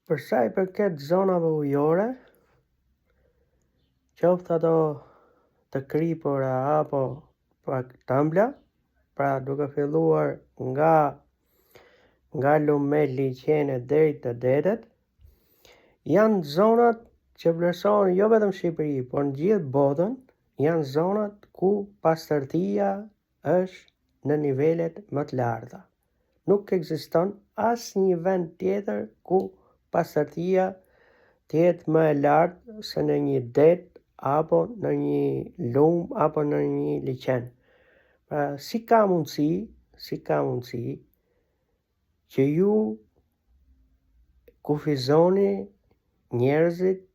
Për sa i përket zonave ujore, qoftë ato të kripura apo pak të ëmbla, pra duke filluar nga Lumet, Liqene deri te detet, janë zonat që vlerësohen jo vetëm në Shqipëri, por në gjithë botën, janë zonat ku pastërtia është në nivelet më të larta. Nuk ekziston asnjë vend tjetër ku pastërtia të jetë më e lartë se në një det apo në një lum apo në një liqen. Pra, si ka mundësi që ju kufizoni njerëzit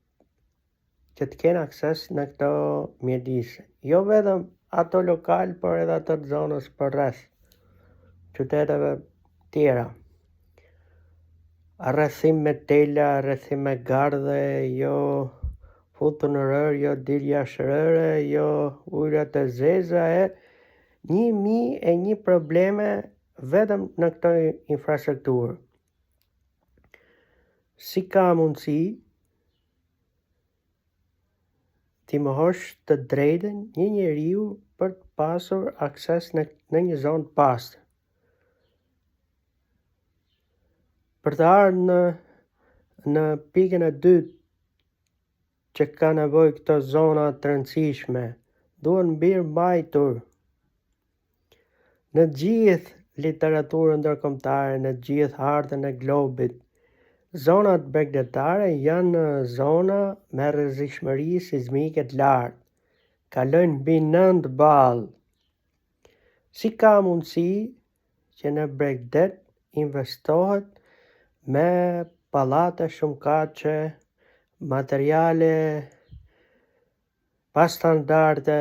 që të kenë akses në këto mjedise. Jo vetëm ato lokal, por edhe ato të zonës përreth qyteteve tjera. Arrethim me tela, arrethim me gardhe, jo futur në rër, jo dil jashtë rëre, jo ujërat e zeza, 1001 probleme vetëm në këtë infrastrukturë. Si ka mundësi ti mohosh të drejtën një njeriu për të pasur akses në një zonë të pastër? Për të ardhur në pikën e dytë që ka nevojë këto zona të rëndësishme, duhen mbajtur në gjithë literaturën ndërkombëtare, në gjithë hartën e globit. Zonat bregdetare janë zona me rrezikshmëri sismike të lartë, kalojnë mbi 9 ballë. Si ka mundësi që në Bregdet investohet me pallate shumëkatëse, materiale pa standarde,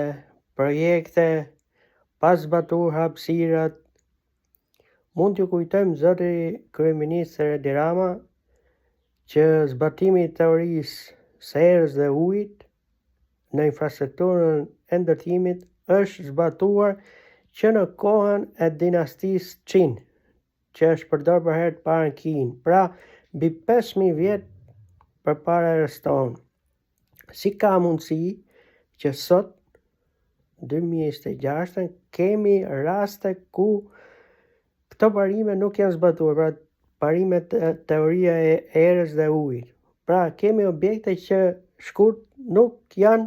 projekte pa zbatuar hapësirat? Mund t'ju kujtojmë zoti kryeminist Edi Rama që zbatimi i teorisë së erës dhe ujit në infrastrukturën e ndërtimit është zbatuar që në kohën e dinastisë Qin, që është përdorur për herë të parë në Kinë, pra mbi 5000 vjet përpara erës tonë. Si ka mundësi që sot 2026 kemi raste ku këto parime nuk janë zbatuar, pra parimet teoria e erës dhe ujit. Pra kemi objekte që shkurt nuk janë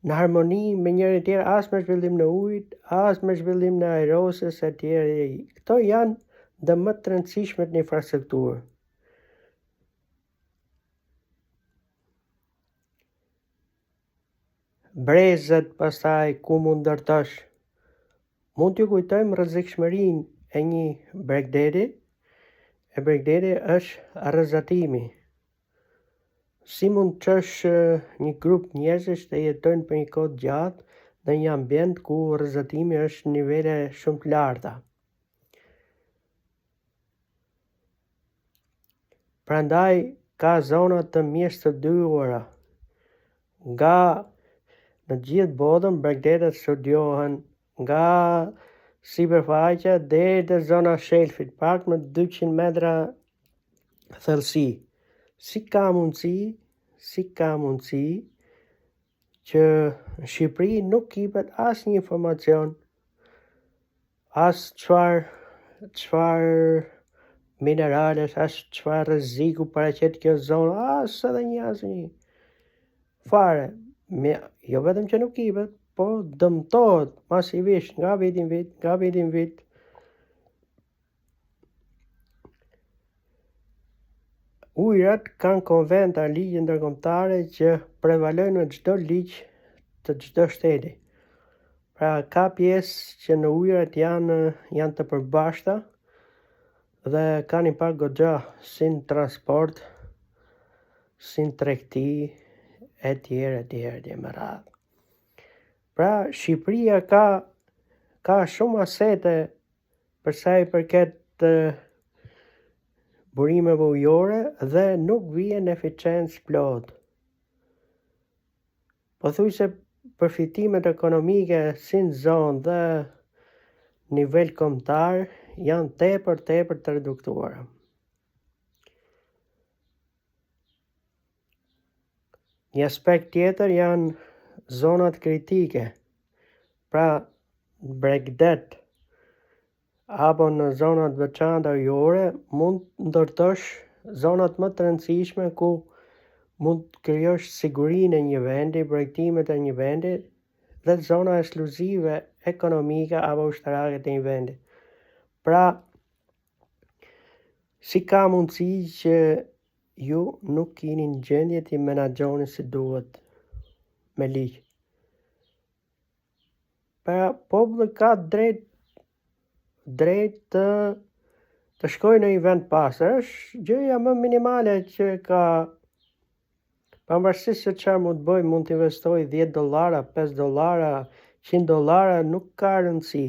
në harmoni me njëri tjetrin, as me zhvillim në ujit, as me zhvillim në aerosës e tjerë. Këto janë dhe më të rëndësishmet në infrastrukturë. Brezët, pastaj ku mund ndërtosh? Mund t'ju kujtojmë rrezikshmërinë e një Bregdeti. E Bregdeti është arrezatimi. Si mund të çosh një grup njerëzish të jetojnë për një kohë gjatë në një ambient ku rrezatimi është në nivele shumë të larta? Prandaj ka zona të mjeshtëdijura. Nga në gjithë botën Bregdetet studiohen nga sipërfaqja deri te zona e shelfit, pak më 200 metra thellësi. Si ka mundësi që në Shqipëri nuk kipet asnjë informacion, as çfarë mineralesh, as çfarë rreziku paraqet kjo zonë, as edhe asnjë fare. Jo vetëm që nuk kipet, po dëmtohet masivisht nga viti në vit. Ujërat kanë konventa, ligje ndërkombëtare që prevalojnë në çdo ligj të çdo shteti. Pra ka pjesë që në ujërat janë të përbashkëta dhe kanë impakt goxha si në transport, si në tregti e tjerë me radhë. Pra Shqipëria ka shumë asete për sa i përket burimeve ujore dhe nuk vjen eficiencë plot. Pothuajse përfitimet ekonomike si në zonë dhe nivel kombëtar janë tepër të reduktuara. Një aspekt tjetër janë zonat kritike, pra bregdet, apo në zonat veçanta ujore mund ndërtosh zonat më të rëndësishme ku mund të krijosh sigurinë e një vendi, projektimet e një vendi dhe zona ekskluzive ekonomike apo ushtarake të një vendi. Pra, si ka mundësi që ju nuk keni në gjendje të menaxhoni si duhet me ligj? Pra, populli ka drejt të shkojë në një vend pastër. Është gjëja më minimale që ka. Pavarësisht se çfarë mund të bëj, mund të investoj $10, $5, $100, nuk ka rëndësi.